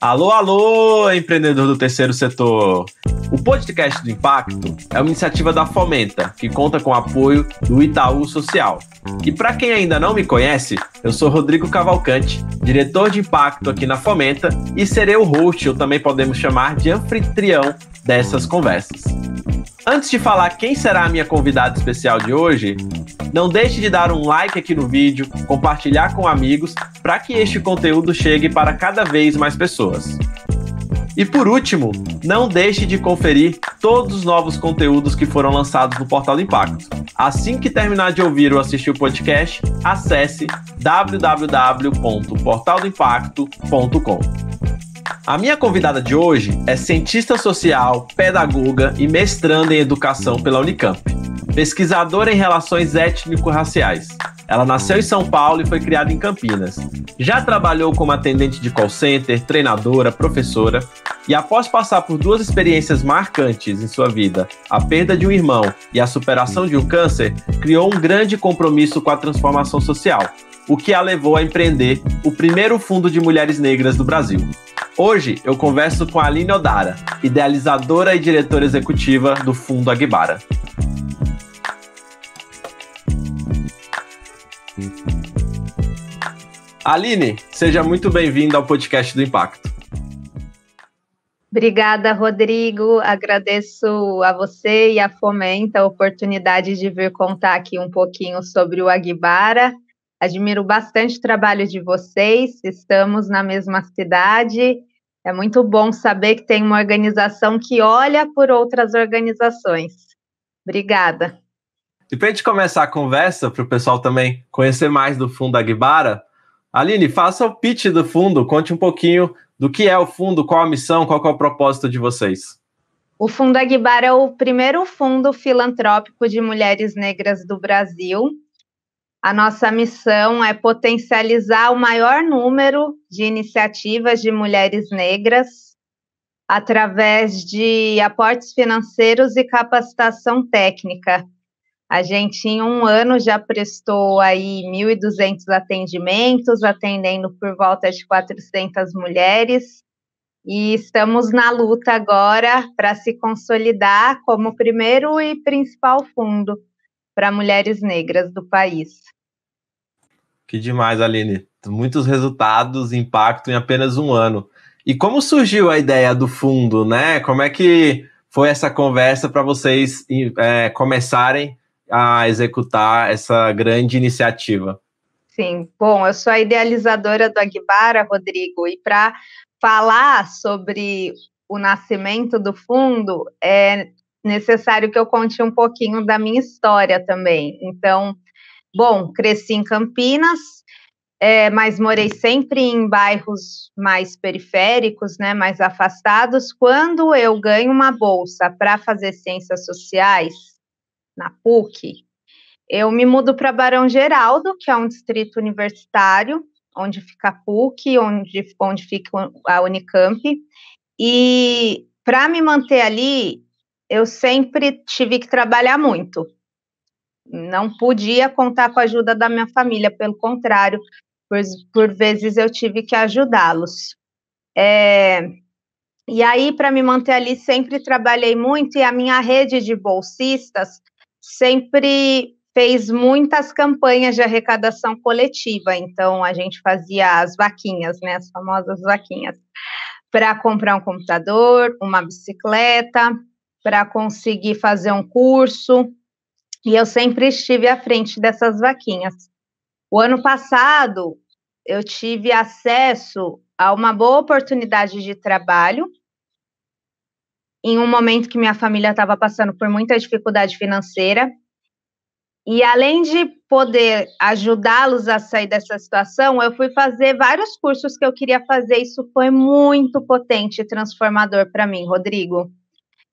Alô, alô, empreendedor do terceiro setor! O podcast do Impacto é uma iniciativa da Fomenta, que conta com o apoio do Itaú Social. E para quem ainda não me conhece, eu sou Rodrigo Cavalcante, diretor de Impacto aqui na Fomenta, e serei o host, ou também podemos chamar de anfitrião dessas conversas. Antes de falar quem será a minha convidada especial de hoje, não deixe de dar um like aqui no vídeo, compartilhar com amigos, para que este conteúdo chegue para cada vez mais pessoas. E por último, não deixe de conferir todos os novos conteúdos que foram lançados no Portal do Impacto. Assim que terminar de ouvir ou assistir o podcast, acesse www.portaldoimpacto.com. A minha convidada de hoje é cientista social, pedagoga e mestranda em educação pela Unicamp, pesquisadora em relações étnico-raciais. Ela nasceu em São Paulo e foi criada em Campinas. Já trabalhou como atendente de call center, treinadora, professora, e após passar por duas experiências marcantes em sua vida, a perda de um irmão e a superação de um câncer, criou um grande compromisso com a transformação social, o que a levou a empreender o primeiro fundo de mulheres negras do Brasil. Hoje eu converso com a Aline Odara, idealizadora e diretora executiva do Fundo Aguibara. Aline, seja muito bem-vinda ao podcast do Impacto. Obrigada, Rodrigo. Agradeço a você e a Fomenta a oportunidade de vir contar aqui um pouquinho sobre o Aguibara. Admiro bastante o trabalho de vocês, estamos na mesma cidade. É muito bom saber que tem uma organização que olha por outras organizações. Obrigada. E para a gente começar a conversa, para o pessoal também conhecer mais do Fundo Aguibara, Aline, faça o pitch do fundo, conte um pouquinho do que é o fundo, qual a missão, qual é o propósito de vocês. O Fundo Aguibara é o primeiro fundo filantrópico de mulheres negras do Brasil. A nossa missão é potencializar o maior número de iniciativas de mulheres negras através de aportes financeiros e capacitação técnica. A gente, em um ano, já prestou aí 1.200 atendimentos, atendendo por volta de 400 mulheres, e estamos na luta agora para se consolidar como o primeiro e principal fundo para mulheres negras do país. Que demais, Aline. Muitos resultados, impacto em apenas um ano. E como surgiu a ideia do fundo, né? Como é que foi essa conversa para vocês começarem a executar essa grande iniciativa? Sim, bom, eu sou a idealizadora do Aguibara, Rodrigo, e para falar sobre o nascimento do fundo, é necessário que eu conte um pouquinho da minha história também. Então, bom, cresci em Campinas, mas morei sempre em bairros mais periféricos, né, mais afastados. Quando eu ganho uma bolsa para fazer ciências sociais na PUC, eu me mudo para Barão Geraldo, que é um distrito universitário, onde fica a PUC, onde fica a Unicamp, e para me manter ali, eu sempre tive que trabalhar muito. Não podia contar com a ajuda da minha família, pelo contrário, por vezes eu tive que ajudá-los. E aí, para me manter ali, sempre trabalhei muito, e a minha rede de bolsistas sempre fez muitas campanhas de arrecadação coletiva. Então, a gente fazia as vaquinhas, né, as famosas vaquinhas, para comprar um computador, uma bicicleta, para conseguir fazer um curso. E eu sempre estive à frente dessas vaquinhas. O ano passado, eu tive acesso a uma boa oportunidade de trabalho, em um momento que minha família estava passando por muita dificuldade financeira. E além de poder ajudá-los a sair dessa situação, eu fui fazer vários cursos que eu queria fazer. Isso foi muito potente e transformador para mim, Rodrigo.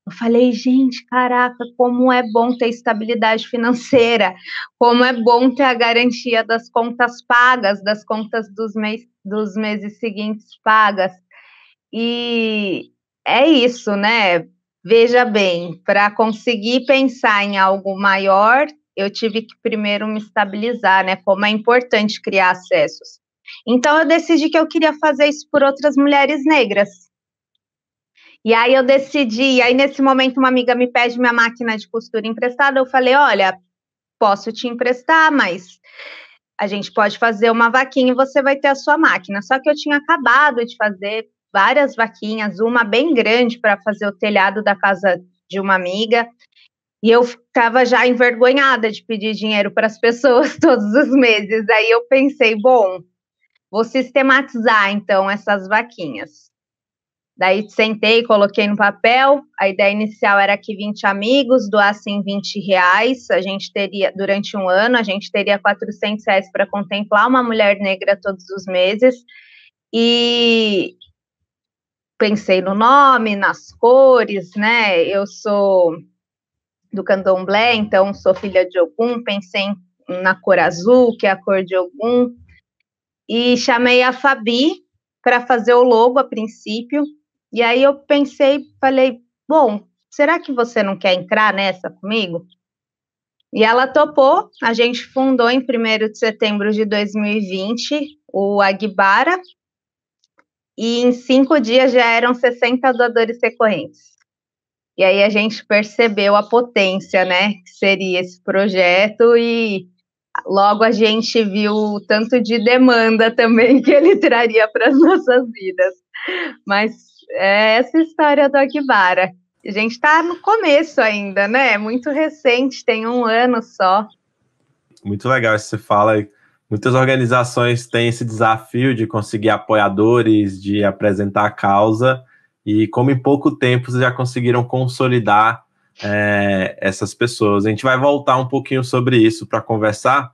Eu falei, gente, caraca, como é bom ter estabilidade financeira, como é bom ter a garantia das contas pagas, das contas dos meses seguintes pagas. E é isso, né? Veja bem, para conseguir pensar em algo maior, eu tive que primeiro me estabilizar, né? Como é importante criar acessos. Então eu decidi que eu queria fazer isso por outras mulheres negras. E aí eu decidi, e aí nesse momento uma amiga me pede minha máquina de costura emprestada, eu falei, olha, posso te emprestar, mas a gente pode fazer uma vaquinha e você vai ter a sua máquina. Só que eu tinha acabado de fazer várias vaquinhas, uma bem grande para fazer o telhado da casa de uma amiga, e eu ficava já envergonhada de pedir dinheiro para as pessoas todos os meses. Aí eu pensei, bom, vou sistematizar então essas vaquinhas. Daí sentei, coloquei no papel, a ideia inicial era que 20 amigos doassem R$ 20, a gente teria, durante um ano, a gente teria R$ 400 para contemplar uma mulher negra todos os meses, e pensei no nome, nas cores, né, eu sou do candomblé, então sou filha de Ogum, pensei na cor azul, que é a cor de Ogum, e chamei a Fabi para fazer o logo a princípio. E aí eu pensei, falei, bom, será que você não quer entrar nessa comigo? E ela topou, a gente fundou em 1º de setembro de 2020 o Aguibara, e em 5 dias já eram 60 doadores recorrentes. E aí a gente percebeu a potência, né, que seria esse projeto, e logo a gente viu o tanto de demanda também que ele traria para as nossas vidas. Mas é essa história do Aguibara. A gente está no começo ainda, né? É muito recente, tem 1 ano só. Muito legal isso que você fala. Muitas organizações têm esse desafio de conseguir apoiadores, de apresentar a causa, e como em pouco tempo vocês já conseguiram consolidar essas pessoas. A gente vai voltar um pouquinho sobre isso para conversar,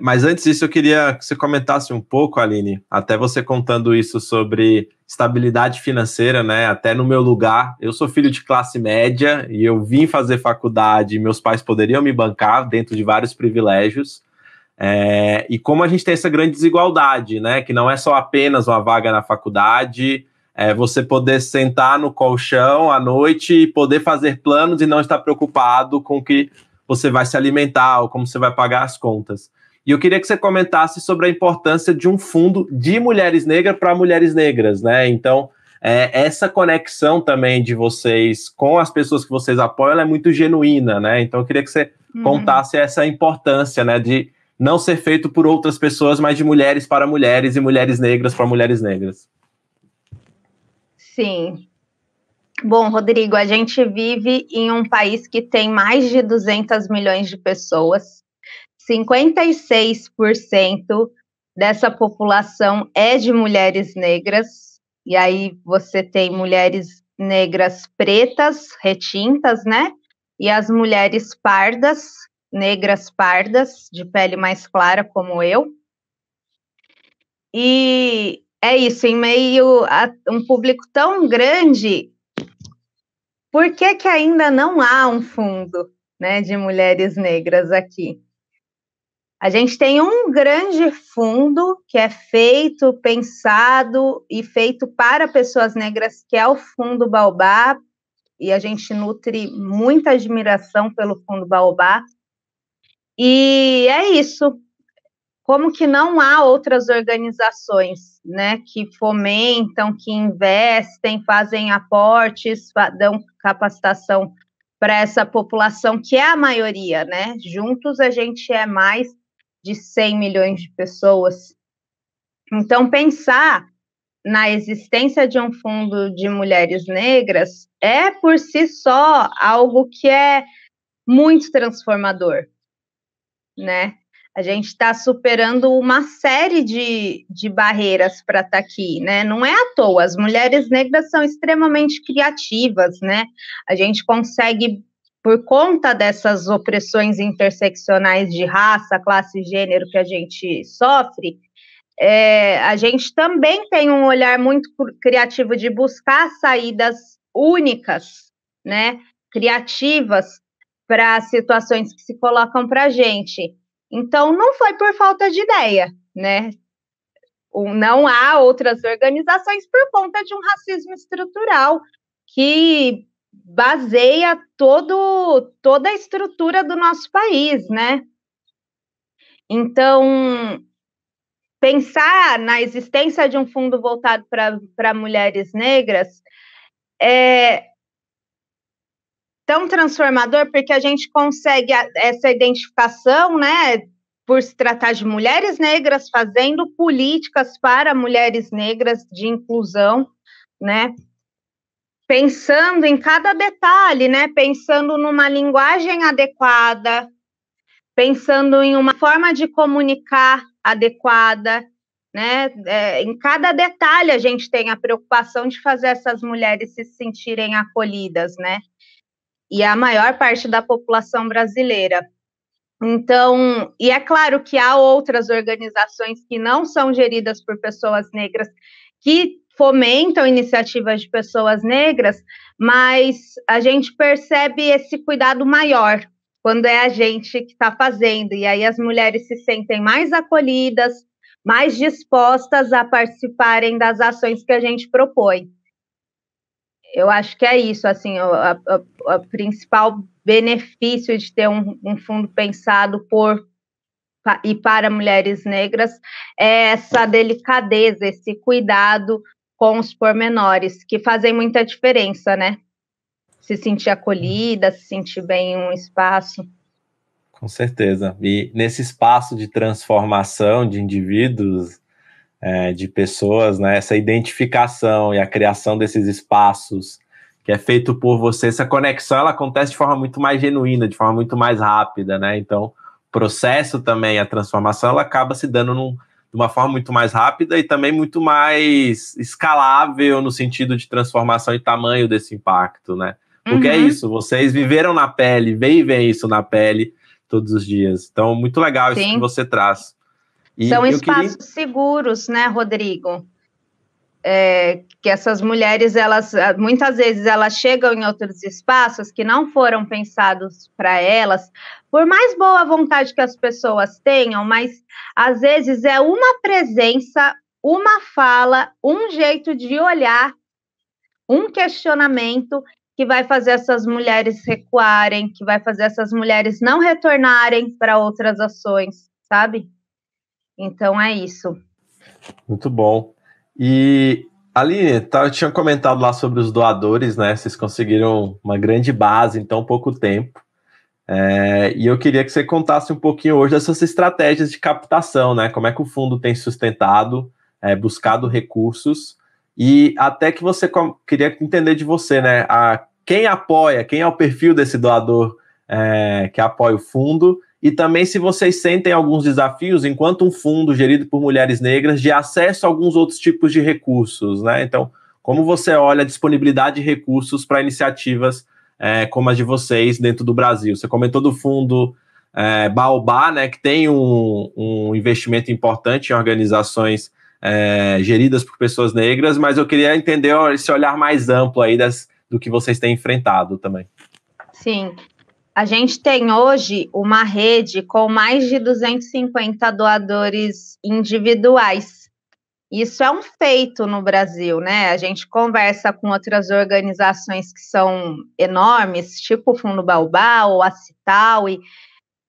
mas antes disso eu queria que você comentasse um pouco, Aline, até você contando isso sobre estabilidade financeira, né? Até no meu lugar, eu sou filho de classe média e eu vim fazer faculdade, meus pais poderiam me bancar dentro de vários privilégios, e como a gente tem essa grande desigualdade, né? Que não é só apenas uma vaga na faculdade, você poder sentar no colchão à noite e poder fazer planos e não estar preocupado com o que você vai se alimentar ou como você vai pagar as contas. E eu queria que você comentasse sobre a importância de um fundo de mulheres negras para mulheres negras, né? Então, essa conexão também de vocês com as pessoas que vocês apoiam, ela é muito genuína, né? Então, eu queria que você contasse essa importância, né, de não ser feito por outras pessoas, mas de mulheres para mulheres e mulheres negras para mulheres negras. Sim. Bom, Rodrigo, a gente vive em um país que tem mais de 200 milhões de pessoas. 56% dessa população é de mulheres negras, e aí você tem mulheres negras pretas, retintas, né? E as mulheres pardas, negras pardas, de pele mais clara, como eu. E é isso, em meio a um público tão grande, por que que ainda não há um fundo, né, de mulheres negras aqui? A gente tem um grande fundo que é feito, pensado e feito para pessoas negras, que é o Fundo Baobá, e a gente nutre muita admiração pelo Fundo Baobá. E é isso. Como que não há outras organizações, né, que fomentam, que investem, fazem aportes, dão capacitação para essa população, que é a maioria, né? Juntos a gente é mais de 100 milhões de pessoas. Então, pensar na existência de um fundo de mulheres negras é, por si só, algo que é muito transformador, né? A gente está superando uma série de barreiras para estar aqui, né? Não é à toa, as mulheres negras são extremamente criativas, né? A gente consegue, por conta dessas opressões interseccionais de raça, classe e gênero que a gente sofre, a gente também tem um olhar muito criativo de buscar saídas únicas, né? Criativas para situações que se colocam para a gente. Então, não foi por falta de ideia, né? Não há outras organizações por conta de um racismo estrutural que baseia toda a estrutura do nosso país, né? Então, pensar na existência de um fundo voltado para mulheres negras é tão transformador, porque a gente consegue essa identificação, né, por se tratar de mulheres negras fazendo políticas para mulheres negras de inclusão, né, pensando em cada detalhe, né, pensando numa linguagem adequada, pensando em uma forma de comunicar adequada, né? Em cada detalhe a gente tem a preocupação de fazer essas mulheres se sentirem acolhidas, né? E a maior parte da população brasileira. Então, e é claro que há outras organizações que não são geridas por pessoas negras que fomentam iniciativas de pessoas negras, mas a gente percebe esse cuidado maior quando é a gente que está fazendo, e aí as mulheres se sentem mais acolhidas, mais dispostas a participarem das ações que a gente propõe. Eu acho que é isso, assim, o principal benefício de ter um fundo pensado por e para mulheres negras é essa delicadeza, esse cuidado com os pormenores, que fazem muita diferença, né? Se sentir acolhida, se sentir bem em um espaço. Com certeza. E nesse espaço de transformação de indivíduos, de pessoas, né, essa identificação e a criação desses espaços que é feito por você, essa conexão, ela acontece de forma muito mais genuína, de forma muito mais rápida, né? Então, o processo também, a transformação, ela acaba se dando de uma forma muito mais rápida e também muito mais escalável no sentido de transformação e tamanho desse impacto, né? Porque é isso, vocês viveram na pele, vivem isso na pele todos os dias. Então, muito legal isso que você traz. E são espaços seguros, né, Rodrigo? Que essas mulheres, elas muitas vezes elas chegam em outros espaços que não foram pensados para elas, por mais boa vontade que as pessoas tenham, mas às vezes é uma presença, uma fala, um jeito de olhar, um questionamento que vai fazer essas mulheres recuarem, que vai fazer essas mulheres não retornarem para outras ações, sabe? Então é isso. Muito bom. E Aline, eu tinha comentado lá sobre os doadores, né? Vocês conseguiram uma grande base em tão pouco tempo. E eu queria que você contasse um pouquinho hoje dessas estratégias de captação, né? Como é que o fundo tem sustentado, buscado recursos, e até que você queria entender de você, né? Quem apoia, quem é o perfil desse doador que apoia o fundo, e também se vocês sentem alguns desafios, enquanto um fundo gerido por mulheres negras, de acesso a alguns outros tipos de recursos, né? Então, como você olha a disponibilidade de recursos para iniciativas como as de vocês dentro do Brasil? Você comentou do fundo Baobá, né, que tem um investimento importante em organizações geridas por pessoas negras, mas eu queria entender esse olhar mais amplo aí do que vocês têm enfrentado também. Sim. A gente tem hoje uma rede com mais de 250 doadores individuais. Isso é um feito no Brasil, né? A gente conversa com outras organizações que são enormes, tipo o Fundo Baobá ou a Cital,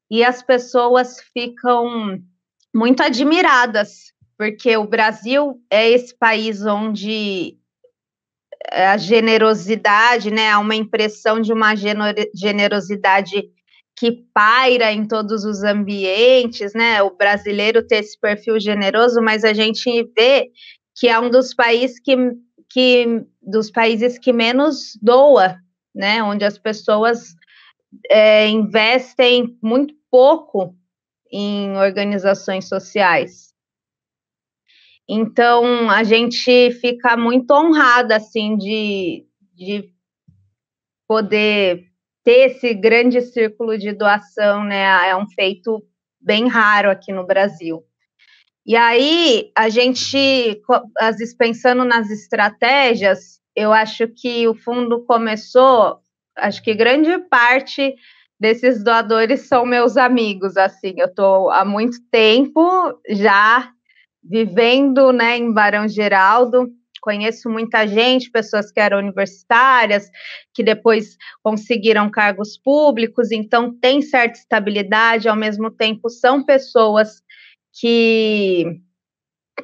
e as pessoas ficam muito admiradas, porque o Brasil é esse país onde a generosidade, né, há uma impressão de uma generosidade que paira em todos os ambientes, né, o brasileiro ter esse perfil generoso, mas a gente vê que é um dos países dos países que menos doa, né, onde as pessoas investem muito pouco em organizações sociais. Então, a gente fica muito honrada, assim, de poder ter esse grande círculo de doação, né? É um feito bem raro aqui no Brasil. E aí, a gente, pensando nas estratégias, eu acho que o fundo começou, acho que grande parte desses doadores são meus amigos, assim, eu estou há muito tempo já vivendo, né, em Barão Geraldo, conheço muita gente, pessoas que eram universitárias, que depois conseguiram cargos públicos, então tem certa estabilidade, ao mesmo tempo são pessoas que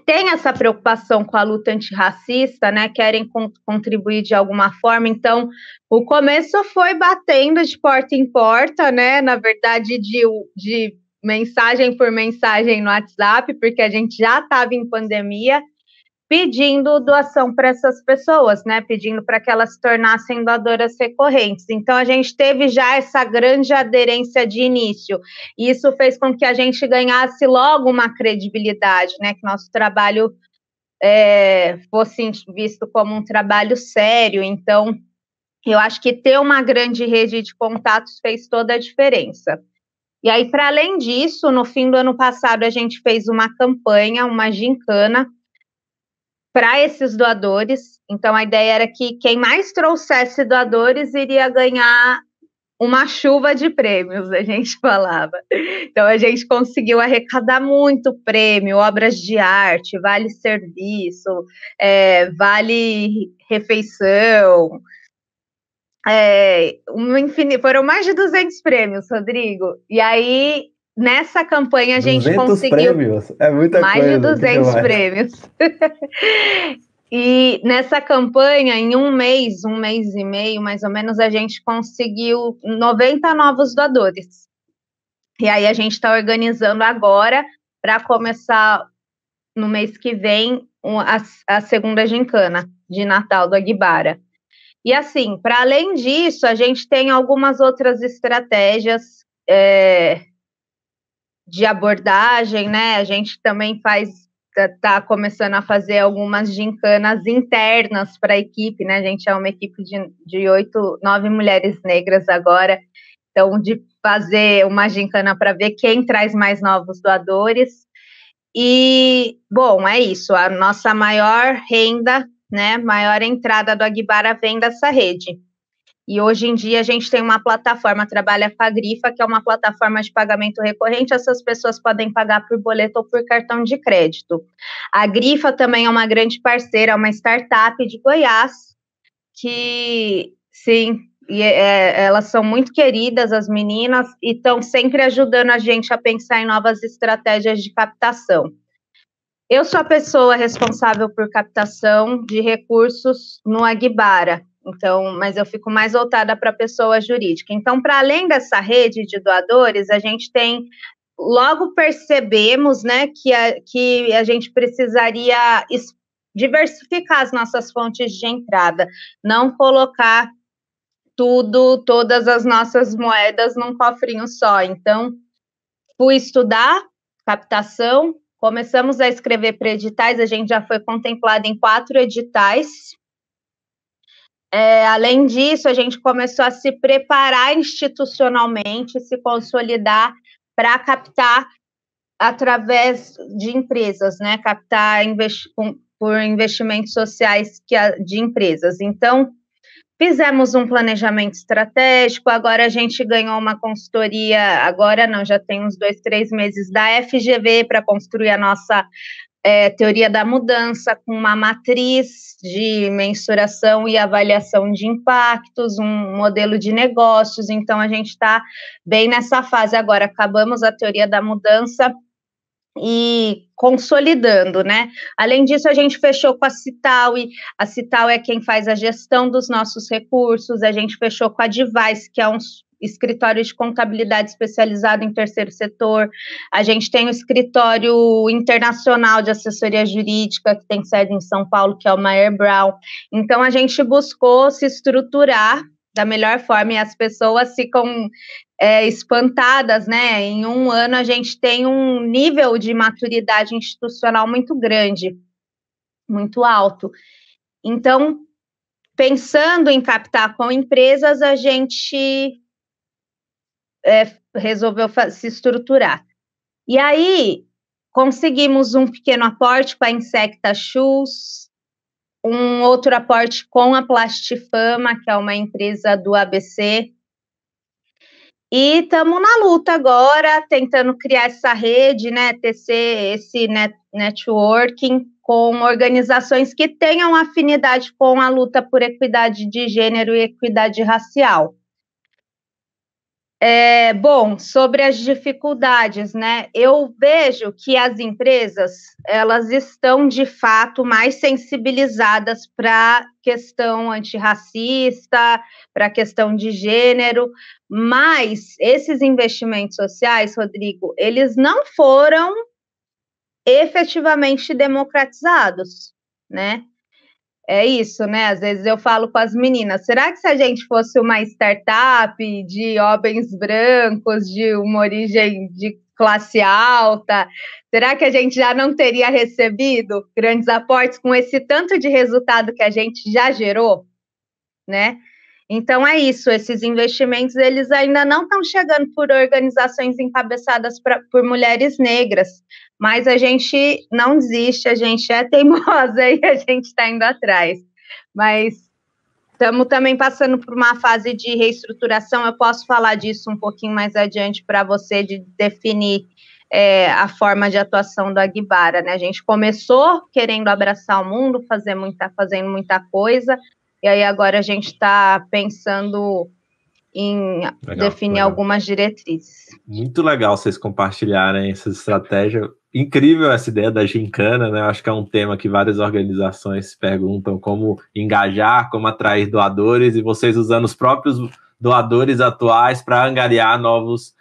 têm essa preocupação com a luta antirracista, né, querem contribuir de alguma forma. Então, o começo foi batendo de porta em porta, né, na verdade, de mensagem por mensagem no WhatsApp, porque a gente já estava em pandemia, pedindo doação para essas pessoas, né, pedindo para que elas se tornassem doadoras recorrentes. Então, a gente teve já essa grande aderência de início, e isso fez com que a gente ganhasse logo uma credibilidade, né, que nosso trabalho fosse visto como um trabalho sério. Então, eu acho que ter uma grande rede de contatos fez toda a diferença. E aí, para além disso, no fim do ano passado, a gente fez uma campanha, uma gincana, para esses doadores. Então, a ideia era que quem mais trouxesse doadores iria ganhar uma chuva de prêmios, a gente falava. Então, a gente conseguiu arrecadar muito prêmio, obras de arte, vale serviço, vale refeição, foram mais de 200 prêmios, Rodrigo. E aí, nessa campanha, a gente conseguiu... prêmios? É muita mais coisa. Mais de 200 prêmios. E nessa campanha, em um mês e meio, mais ou menos, a gente conseguiu 90 novos doadores. E aí a gente está organizando agora para começar no mês que vem a segunda gincana de Natal do Aguibara. E assim, para além disso, a gente tem algumas outras estratégias de abordagem, né? A gente também está começando a fazer algumas gincanas internas para a equipe, né? A gente é uma equipe de 8, 9 mulheres negras agora, então de fazer uma gincana para ver quem traz mais novos doadores. E, bom, é isso, a nossa maior renda, né, maior entrada do Aguibara vem dessa rede. E hoje em dia a gente tem uma plataforma, trabalha com a Grifa, que é uma plataforma de pagamento recorrente. Essas pessoas podem pagar por boleto ou por cartão de crédito. A Grifa também é uma grande parceira, é uma startup de Goiás, que, sim, elas são muito queridas, as meninas, e estão sempre ajudando a gente a pensar em novas estratégias de captação. Eu sou a pessoa responsável por captação de recursos no Aguibara, então, mas eu fico mais voltada para a pessoa jurídica. Então, para além dessa rede de doadores, a gente logo percebemos, né, que a gente precisaria diversificar as nossas fontes de entrada, não colocar todas as nossas moedas num cofrinho só. Então, fui estudar captação, começamos a escrever para editais, a gente já foi contemplado em 4 editais. Além disso, a gente começou a se preparar institucionalmente, se consolidar para captar através de empresas, né? Captar por investimentos sociais de empresas. Então, fizemos um planejamento estratégico, agora a gente ganhou uma consultoria, agora não, já tem uns 2, 3 meses, da FGV para construir a nossa teoria da mudança, com uma matriz de mensuração e avaliação de impactos, um modelo de negócios. Então, a gente está bem nessa fase agora, acabamos a teoria da mudança e consolidando, né? Além disso, a gente fechou com a Cital, e a Cital é quem faz a gestão dos nossos recursos. A gente fechou com a Device, que é um escritório de contabilidade especializado em terceiro setor. A gente tem o escritório internacional de assessoria jurídica, que tem sede em São Paulo, que é o Mayer Brown. Então, a gente buscou se estruturar da melhor forma, e as pessoas ficam espantadas, né? Em um ano a gente tem um nível de maturidade institucional muito grande, muito alto. Então, pensando em captar com empresas, a gente resolveu se estruturar. E aí, conseguimos um pequeno aporte com a Insecta Shoes, um outro aporte com a Plastifama, que é uma empresa do ABC, e estamos na luta agora, tentando criar essa rede, né, tecer esse networking com organizações que tenham afinidade com a luta por equidade de gênero e equidade racial. Bom, sobre as dificuldades, né? Eu vejo que as empresas, elas estão de fato mais sensibilizadas para a questão antirracista, para a questão de gênero, mas esses investimentos sociais, Rodrigo, eles não foram efetivamente democratizados, né? É isso, né? Às vezes eu falo com as meninas, será que se a gente fosse uma startup de homens brancos, de uma origem de classe alta, será que a gente já não teria recebido grandes aportes com esse tanto de resultado que a gente já gerou, né? Então é isso, esses investimentos eles ainda não estão chegando por organizações encabeçadas por mulheres negras, mas a gente não desiste, a gente é teimosa e a gente está indo atrás. Mas estamos também passando por uma fase de reestruturação, eu posso falar disso um pouquinho mais adiante para você, de definir a forma de atuação do Aguibara, né? A gente começou querendo abraçar o mundo, fazendo muita coisa, e aí agora a gente está pensando em definir algumas diretrizes. Muito legal vocês compartilharem essa estratégia. Incrível essa ideia da gincana, né? Acho que é um tema que várias organizações se perguntam como engajar, como atrair doadores, e vocês usando os próprios doadores atuais para angariar novos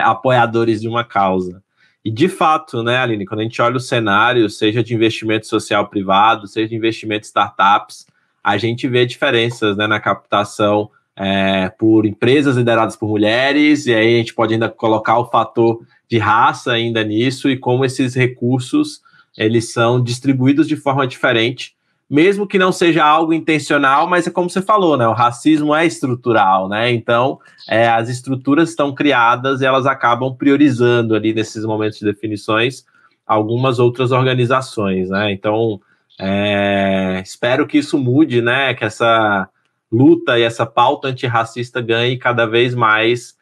apoiadores de uma causa. E de fato, né, Aline, quando a gente olha o cenário, seja de investimento social privado, seja de investimento em startups, a gente vê diferenças, né, na captação por empresas lideradas por mulheres, e aí a gente pode ainda colocar o fator de raça ainda nisso, e como esses recursos eles são distribuídos de forma diferente, mesmo que não seja algo intencional, mas é como você falou, né? O racismo é estrutural, né? Então, as estruturas estão criadas e elas acabam priorizando ali nesses momentos de definições algumas outras organizações, né? Então, espero que isso mude, né? Que essa luta e essa pauta antirracista ganhe cada vez mais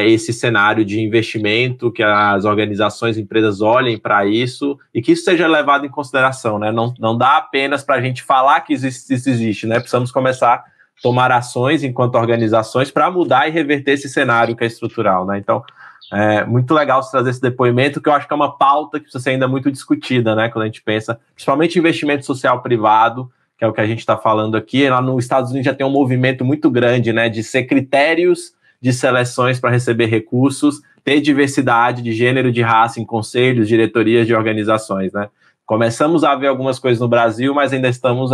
esse cenário de investimento, que as organizações, empresas olhem para isso e que isso seja levado em consideração, né? Não dá apenas para a gente falar que isso existe, né? Precisamos começar a tomar ações enquanto organizações para mudar e reverter esse cenário que é estrutural, né? Então, muito legal você trazer esse depoimento, que eu acho que é uma pauta que precisa ser ainda muito discutida, né? Quando a gente pensa, principalmente em investimento social privado, que é o que a gente está falando aqui. Lá nos Estados Unidos já tem um movimento muito grande, né, de ser critérios de seleções para receber recursos, ter diversidade de gênero, de raça em conselhos, diretorias de organizações, né? Começamos a ver algumas coisas no Brasil, mas ainda estamos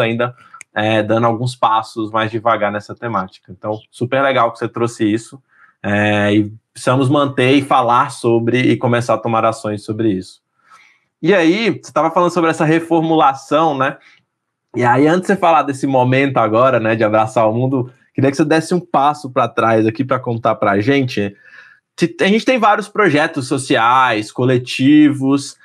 dando alguns passos mais devagar nessa temática. Então, super legal que você trouxe isso, e precisamos manter e falar sobre e começar a tomar ações sobre isso. E aí, você estava falando sobre essa reformulação, né? E aí, antes de você falar desse momento agora, né, de abraçar o mundo, queria que você desse um passo para trás aqui para contar para a gente. A gente tem vários projetos sociais, coletivos,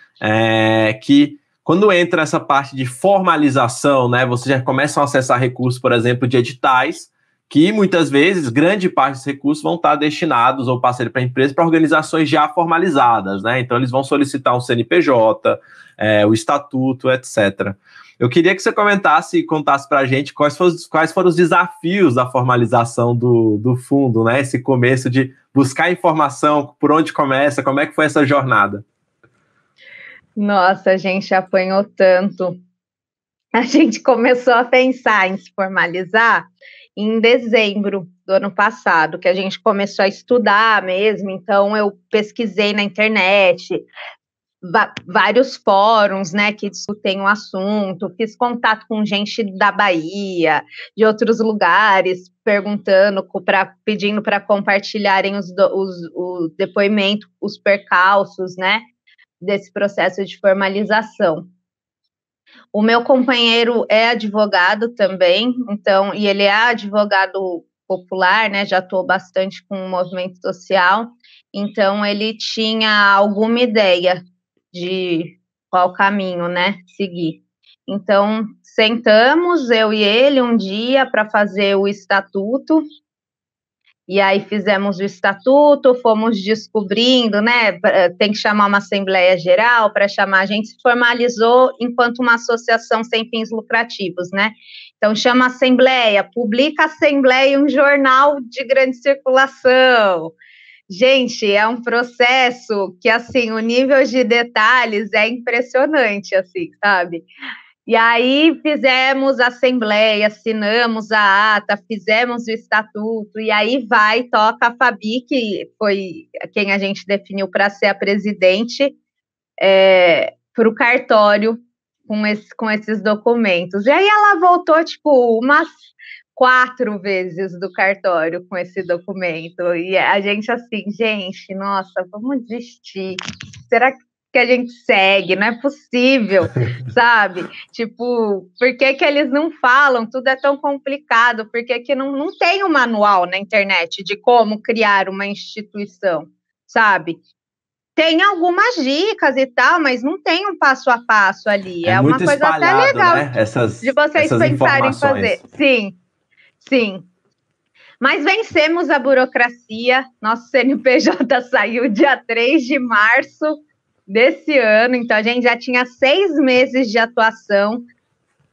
que quando entra essa parte de formalização, né, vocês já começam a acessar recursos, por exemplo, de editais, que muitas vezes, grande parte dos recursos vão estar destinados ou passarem para empresas, para organizações já formalizadas, né? Então, eles vão solicitar um CNPJ, o estatuto, etc. Eu queria que você comentasse e contasse para a gente quais foram os desafios da formalização do fundo, né? Esse começo de buscar informação, por onde começa, como é que foi essa jornada? Nossa, a gente apanhou tanto. A gente começou a pensar em se formalizar em dezembro do ano passado, que a gente começou a estudar mesmo, então eu pesquisei na internet, vários fóruns, né, que discutem o assunto, fiz contato com gente da Bahia, de outros lugares, pedindo para compartilharem o depoimento, os percalços, né, desse processo de formalização. O meu companheiro é advogado também, então, e ele é advogado popular, né, já atuou bastante com o movimento social, então ele tinha alguma ideia de qual caminho, né, seguir. Então, sentamos, eu e ele, um dia para fazer o estatuto, e aí fizemos o estatuto, fomos descobrindo, né, tem que chamar uma assembleia geral, para chamar, a gente se formalizou enquanto uma associação sem fins lucrativos, né, então chama assembleia, publica a assembleia em um jornal de grande circulação, Gente, é um processo que, assim, o nível de detalhes é impressionante, assim, sabe? E aí fizemos a assembleia, assinamos a ata, fizemos o estatuto, e aí toca a Fabi, que foi quem a gente definiu para ser a presidente, para o cartório com esses documentos. E aí ela voltou, tipo, umas 4 vezes do cartório com esse documento. E a gente assim, gente, nossa, vamos desistir. Será que a gente segue? Não é possível, sabe? Tipo, por que eles não falam? Tudo é tão complicado. Por que não tem um manual na internet de como criar uma instituição, sabe? Tem algumas dicas e tal, mas não tem um passo a passo ali. É uma muito coisa até espalhado, legal né? de vocês Essas pensarem em informações. fazer. Sim, sim. Mas vencemos a burocracia. Nosso CNPJ saiu dia 3 de março desse ano, então a gente já tinha 6 meses de atuação,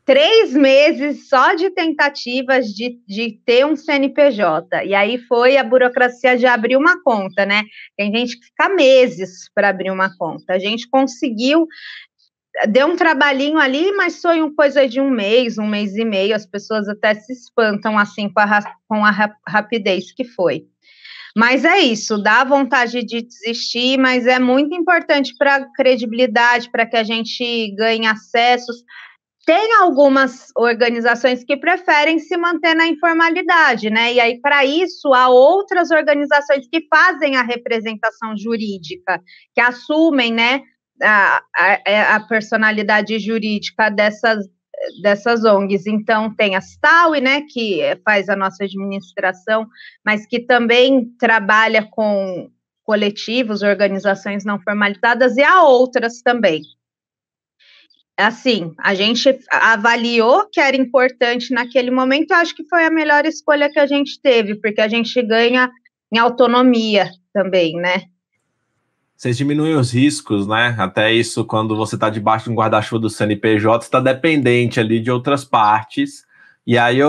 3 meses só de tentativas de ter um CNPJ. E aí foi a burocracia de abrir uma conta, né? Tem gente que fica meses para abrir uma conta. A gente conseguiu, deu um trabalhinho ali, mas foi uma coisa de um mês e meio. As pessoas até se espantam assim com a rapidez que foi. Mas é isso, dá vontade de desistir, mas é muito importante para a credibilidade, para que a gente ganhe acessos. Tem algumas organizações que preferem se manter na informalidade, né? E aí, para isso, há outras organizações que fazem a representação jurídica, que assumem, né, a personalidade jurídica dessas ONGs. Então, tem a STAUI, né, que faz a nossa administração, mas que também trabalha com coletivos, organizações não formalizadas, e há outras também. Assim, a gente avaliou que era importante naquele momento, eu acho que foi a melhor escolha que a gente teve, porque a gente ganha em autonomia também, né? Vocês diminuem os riscos, né? Até isso, quando você está debaixo de um guarda-chuva do CNPJ, está dependente ali de outras partes. E aí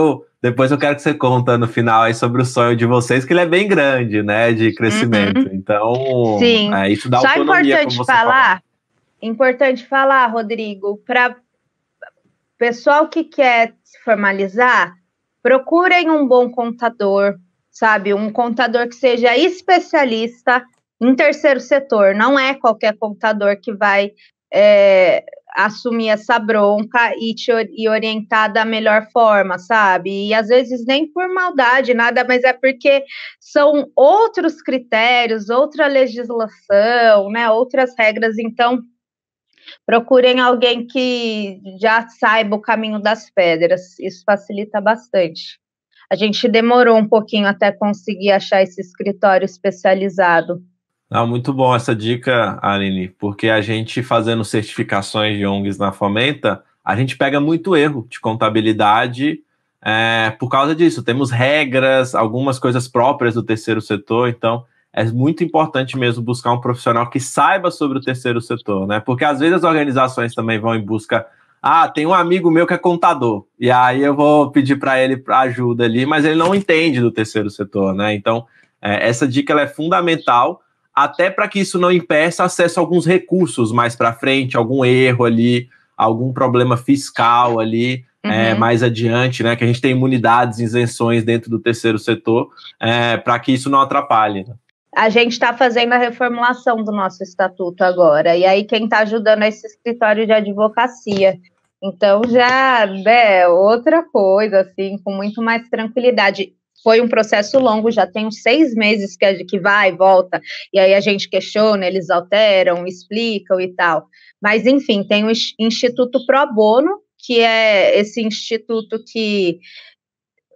depois eu quero que você conta no final aí sobre o sonho de vocês, que ele é bem grande, né? De crescimento. Então, sim. Isso dá Só autonomia, como você falou. Importante falar, Rodrigo, para pessoal que quer se formalizar, procurem um bom contador, sabe? Um contador que seja especialista em terceiro setor. Não é qualquer contador que vai assumir essa bronca e orientar da melhor forma, sabe? E às vezes nem por maldade, nada, mas é porque são outros critérios, outra legislação, né? Outras regras. Então, procurem alguém que já saiba o caminho das pedras, isso facilita bastante. A gente demorou um pouquinho até conseguir achar esse escritório especializado. Muito bom essa dica, Aline, porque a gente fazendo certificações de ONGs na Fomenta, a gente pega muito erro de contabilidade por causa disso. Temos regras, algumas coisas próprias do terceiro setor, então é muito importante mesmo buscar um profissional que saiba sobre o terceiro setor, né? Porque às vezes as organizações também vão em busca. Tem um amigo meu que é contador, e aí eu vou pedir para ele ajuda ali, mas ele não entende do terceiro setor, né? Então, essa dica ela é fundamental, até para que isso não impeça acesso a alguns recursos mais para frente, algum erro ali, algum problema fiscal ali, mais adiante, né? Que a gente tem imunidades, isenções dentro do terceiro setor, para que isso não atrapalhe, né? A gente está fazendo a reformulação do nosso estatuto agora, e aí quem está ajudando é esse escritório de advocacia. Então já é outra coisa, assim, com muito mais tranquilidade. Foi um processo longo, já tem uns 6 meses que vai e volta, e aí a gente questiona, eles alteram, explicam e tal. Mas, enfim, tem o Instituto Pro Bono, que é esse instituto que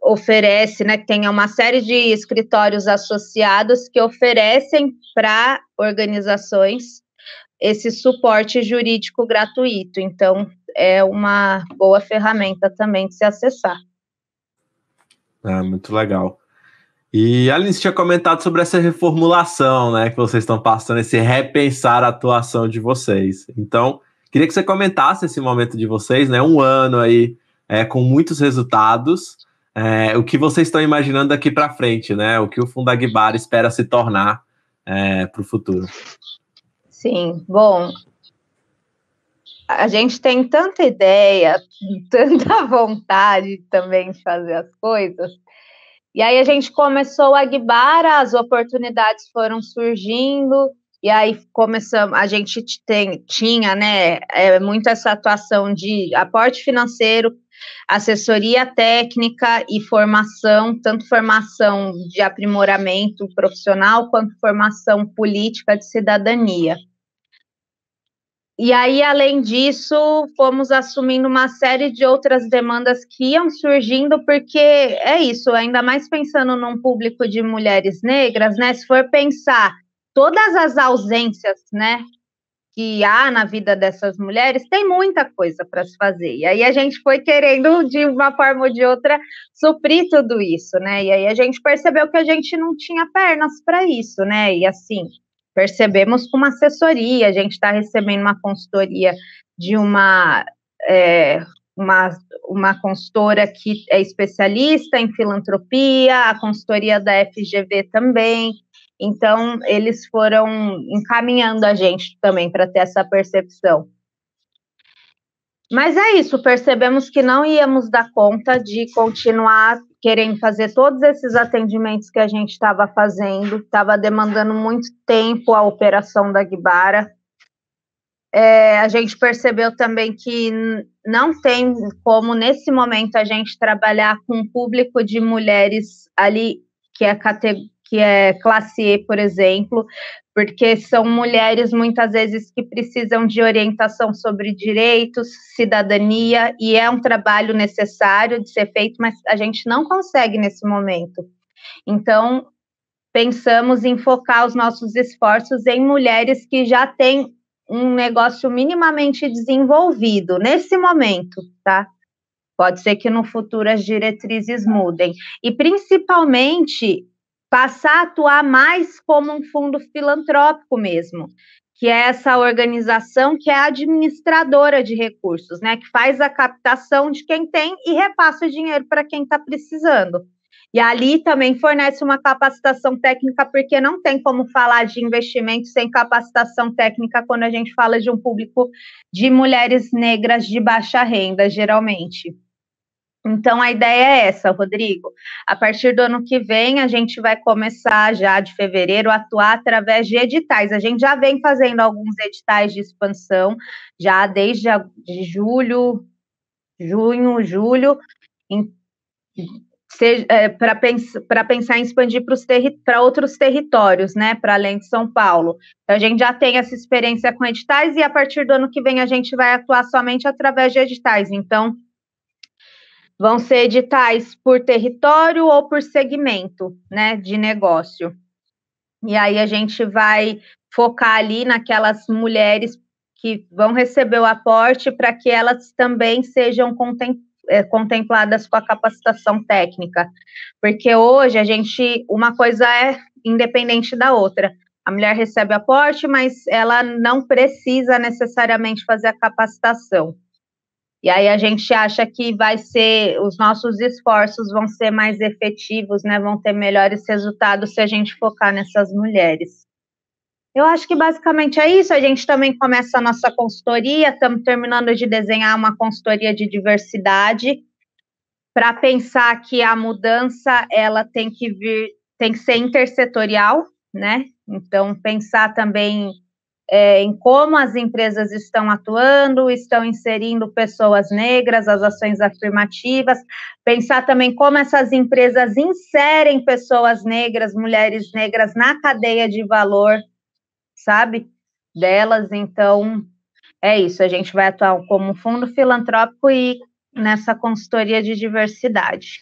oferece, né, que tem uma série de escritórios associados que oferecem para organizações esse suporte jurídico gratuito. Então, é uma boa ferramenta também de se acessar. Muito legal. E a Alice tinha comentado sobre essa reformulação, né, que vocês estão passando, esse repensar a atuação de vocês. Então, queria que você comentasse esse momento de vocês, né, um ano aí com muitos resultados, o que vocês estão imaginando daqui para frente, né, o que o Fundagbar espera se tornar para o futuro? Sim, bom, a gente tem tanta ideia, tanta vontade também de fazer as coisas, e aí a gente começou a Guibara, as oportunidades foram surgindo, e aí começamos, a gente tinha, né, muito essa atuação de aporte financeiro, assessoria técnica e formação, tanto formação de aprimoramento profissional, quanto formação política de cidadania. E aí, além disso, fomos assumindo uma série de outras demandas que iam surgindo, porque é isso, ainda mais pensando num público de mulheres negras, né? Se for pensar todas as ausências, né, que há na vida dessas mulheres, tem muita coisa para se fazer. E aí a gente foi querendo, de uma forma ou de outra, suprir tudo isso, né? E aí a gente percebeu que a gente não tinha pernas para isso, né? E assim, percebemos com uma assessoria, a gente está recebendo uma consultoria de uma consultora que é especialista em filantropia, a consultoria da FGV também. Então, eles foram encaminhando a gente também para ter essa percepção. Mas é isso, percebemos que não íamos dar conta de continuar querendo fazer todos esses atendimentos que a gente estava fazendo, estava demandando muito tempo a operação da Guibara. A gente percebeu também que não tem como, nesse momento, a gente trabalhar com um público de mulheres ali que é classe E, por exemplo, porque são mulheres, muitas vezes, que precisam de orientação sobre direitos, cidadania, e é um trabalho necessário de ser feito, mas a gente não consegue nesse momento. Então, pensamos em focar os nossos esforços em mulheres que já têm um negócio minimamente desenvolvido, nesse momento, tá? Pode ser que no futuro as diretrizes mudem. E, principalmente, passar a atuar mais como um fundo filantrópico mesmo, que é essa organização que é administradora de recursos, né? Que faz a captação de quem tem e repassa o dinheiro para quem está precisando. E ali também fornece uma capacitação técnica, porque não tem como falar de investimento sem capacitação técnica quando a gente fala de um público de mulheres negras de baixa renda, geralmente. Então, a ideia é essa, Rodrigo. A partir do ano que vem, a gente vai começar já de fevereiro a atuar através de editais. A gente já vem fazendo alguns editais de expansão, já desde junho, julho, para pensar em expandir para outros territórios, né, para além de São Paulo. Então, a gente já tem essa experiência com editais e a partir do ano que vem a gente vai atuar somente através de editais. Então, vão ser editais por território ou por segmento, né, de negócio. E aí a gente vai focar ali naquelas mulheres que vão receber o aporte para que elas também sejam contempladas com a capacitação técnica. Porque hoje uma coisa é independente da outra. A mulher recebe aporte, mas ela não precisa necessariamente fazer a capacitação. E aí a gente acha que os nossos esforços vão ser mais efetivos, né? Vão ter melhores resultados se a gente focar nessas mulheres. Eu acho que basicamente é isso. A gente também começa a nossa consultoria, estamos terminando de desenhar uma consultoria de diversidade para pensar que a mudança ela tem que ser intersetorial, né? Então, pensar também em como as empresas estão atuando, estão inserindo pessoas negras, as ações afirmativas, pensar também como essas empresas inserem pessoas negras, mulheres negras na cadeia de valor, sabe, delas. Então, é isso, a gente vai atuar como fundo filantrópico e nessa consultoria de diversidade.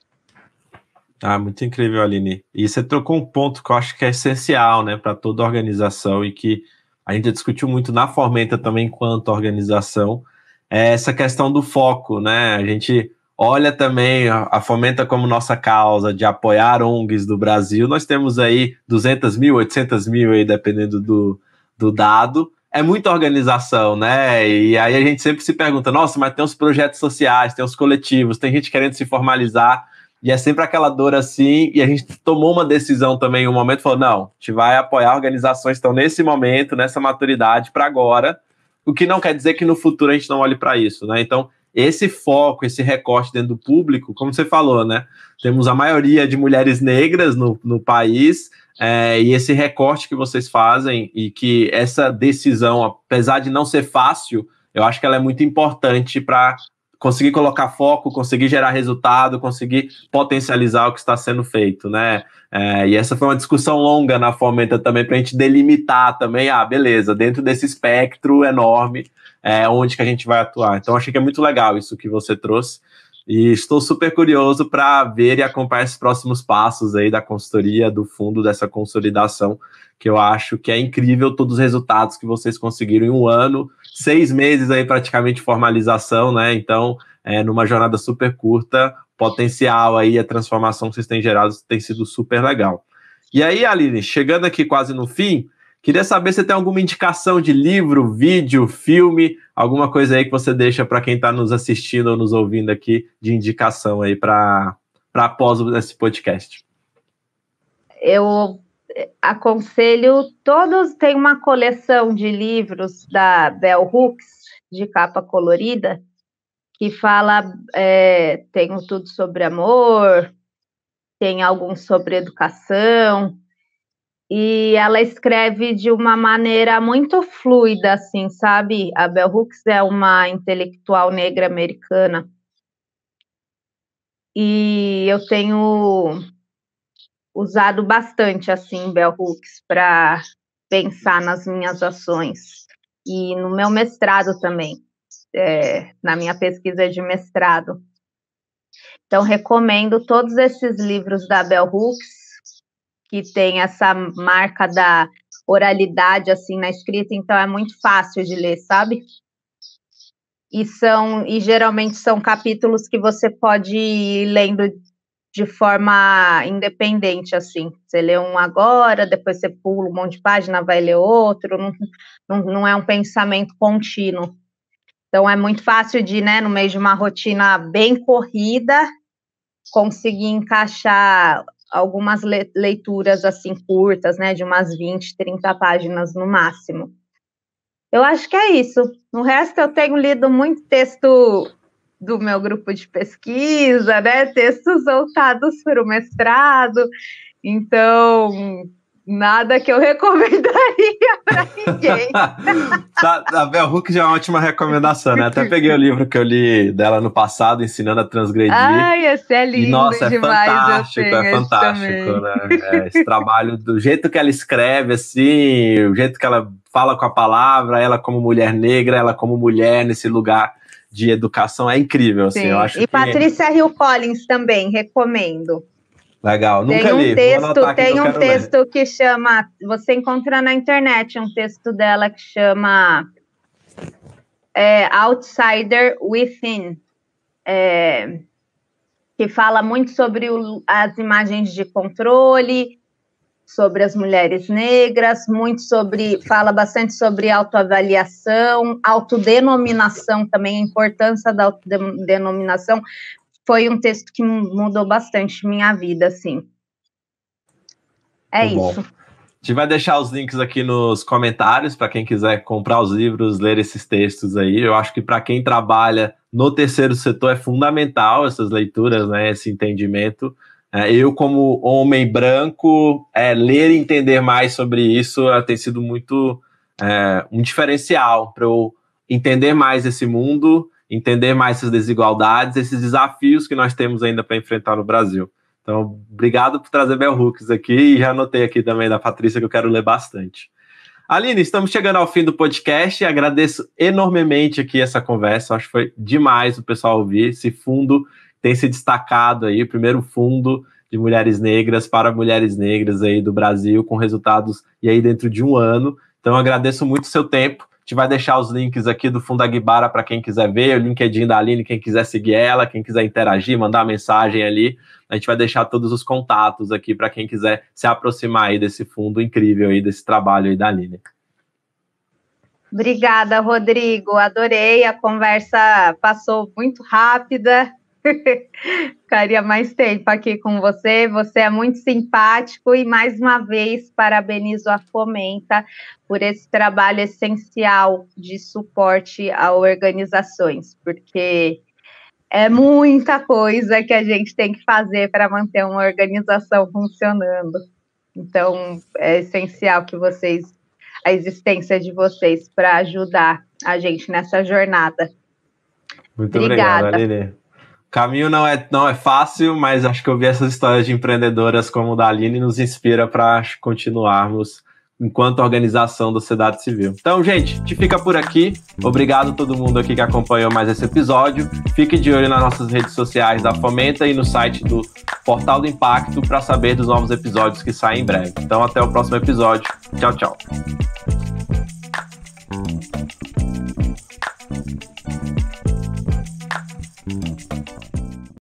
Muito incrível, Aline. E você trocou um ponto que eu acho que é essencial, né, para toda organização e que a gente discutiu muito na Fomenta também enquanto organização, é essa questão do foco, né? A gente olha também a Fomenta como nossa causa de apoiar ONGs do Brasil. Nós temos aí 200 mil, 800 mil, aí, dependendo do dado. É muita organização, né? E aí a gente sempre se pergunta, nossa, mas tem os projetos sociais, tem os coletivos, tem gente querendo se formalizar. E é sempre aquela dor assim, e a gente tomou uma decisão também em um momento, falou, não, a gente vai apoiar organizações que estão nesse momento, nessa maturidade, para agora, o que não quer dizer que no futuro a gente não olhe para isso, né? Então, esse foco, esse recorte dentro do público, como você falou, né? Temos a maioria de mulheres negras no país, e esse recorte que vocês fazem, e que essa decisão, apesar de não ser fácil, eu acho que ela é muito importante para conseguir colocar foco, conseguir gerar resultado, conseguir potencializar o que está sendo feito, né? E essa foi uma discussão longa na Fomenta também, para a gente delimitar também, beleza, dentro desse espectro enorme, onde que a gente vai atuar. Então, achei que é muito legal isso que você trouxe, e estou super curioso para ver e acompanhar esses próximos passos aí da consultoria, do fundo, dessa consolidação, que eu acho que é incrível todos os resultados que vocês conseguiram em um ano, 6 meses aí praticamente de formalização, né? Então, numa jornada super curta, potencial aí, a transformação que vocês têm gerado tem sido super legal. E aí, Aline, chegando aqui quase no fim, queria saber se tem alguma indicação de livro, vídeo, filme, alguma coisa aí que você deixa para quem está nos assistindo ou nos ouvindo aqui de indicação aí para após esse podcast. Eu aconselho todos, tem uma coleção de livros da Bell Hooks, de capa colorida, que fala, tem tudo sobre amor, tem alguns sobre educação, e ela escreve de uma maneira muito fluida, assim, sabe? A Bell Hooks é uma intelectual negra americana, e eu tenho usado bastante, assim, Bell Hooks para pensar nas minhas ações. E no meu mestrado também, na minha pesquisa de mestrado. Então, recomendo todos esses livros da Bell Hooks, que tem essa marca da oralidade, assim, na escrita, então é muito fácil de ler, sabe? E geralmente são capítulos que você pode ir lendo de forma independente, assim. Você lê um agora, depois você pula um monte de página, vai ler outro, não é um pensamento contínuo. Então, é muito fácil de, né, no meio de uma rotina bem corrida, conseguir encaixar algumas leituras, assim, curtas, né, de umas 20, 30 páginas no máximo. Eu acho que é isso. No resto, eu tenho lido muito texto do meu grupo de pesquisa, né? Textos voltados para o mestrado, então nada que eu recomendaria para ninguém. A Bell Hooks já é uma ótima recomendação, né? Até peguei o livro que eu li dela no passado, Ensinando a Transgredir. Ai, esse é lindo, e, nossa, demais. É fantástico, né? Esse trabalho, do jeito que ela escreve, assim, o jeito que ela fala com a palavra, ela como mulher negra, ela como mulher nesse lugar de educação, é incrível, assim. Eu acho Patrícia Hill Collins também, recomendo. Legal, nunca li. Tem um texto que chama, você encontra na internet, um texto dela que chama Outsider Within, que fala muito sobre as imagens de controle, sobre as mulheres negras, fala bastante sobre autoavaliação, autodenominação também, a importância da autodenominação. Foi um texto que mudou bastante minha vida, assim. Muito isso. Bom. A gente vai deixar os links aqui nos comentários para quem quiser comprar os livros, ler esses textos aí. Eu acho que para quem trabalha no terceiro setor é fundamental essas leituras, né, esse entendimento. Eu, como homem branco, ler e entender mais sobre isso tem sido muito um diferencial para eu entender mais esse mundo, entender mais essas desigualdades, esses desafios que nós temos ainda para enfrentar no Brasil. Então, obrigado por trazer Bell Hooks aqui, e já anotei aqui também da Patrícia que eu quero ler bastante. Aline, estamos chegando ao fim do podcast e agradeço enormemente aqui essa conversa, acho que foi demais o pessoal ouvir, esse fundo tem se destacado aí, o primeiro fundo de mulheres negras para mulheres negras aí do Brasil, com resultados e aí dentro de um ano. Então, eu agradeço muito o seu tempo. A gente vai deixar os links aqui do Fundo Aguibara para quem quiser ver, o LinkedIn da Aline, quem quiser seguir ela, quem quiser interagir, mandar mensagem ali. A gente vai deixar todos os contatos aqui para quem quiser se aproximar aí desse fundo incrível aí, desse trabalho aí da Aline. Obrigada, Rodrigo. Adorei. A conversa passou muito rápida. Ficaria mais tempo aqui com você. Você é muito simpático e, mais uma vez, parabenizo a Fomenta por esse trabalho essencial de suporte a organizações, porque é muita coisa que a gente tem que fazer para manter uma organização funcionando. Então, é essencial que a existência de vocês para ajudar a gente nessa jornada. Muito obrigado, Aline. O caminho não é fácil, mas acho que ouvir essas histórias de empreendedoras como o da Aline nos inspira para continuarmos enquanto organização da sociedade civil. Então, gente, a gente fica por aqui. Obrigado a todo mundo aqui que acompanhou mais esse episódio. Fique de olho nas nossas redes sociais da Fomenta e no site do Portal do Impacto para saber dos novos episódios que saem em breve. Então, até o próximo episódio. Tchau, tchau.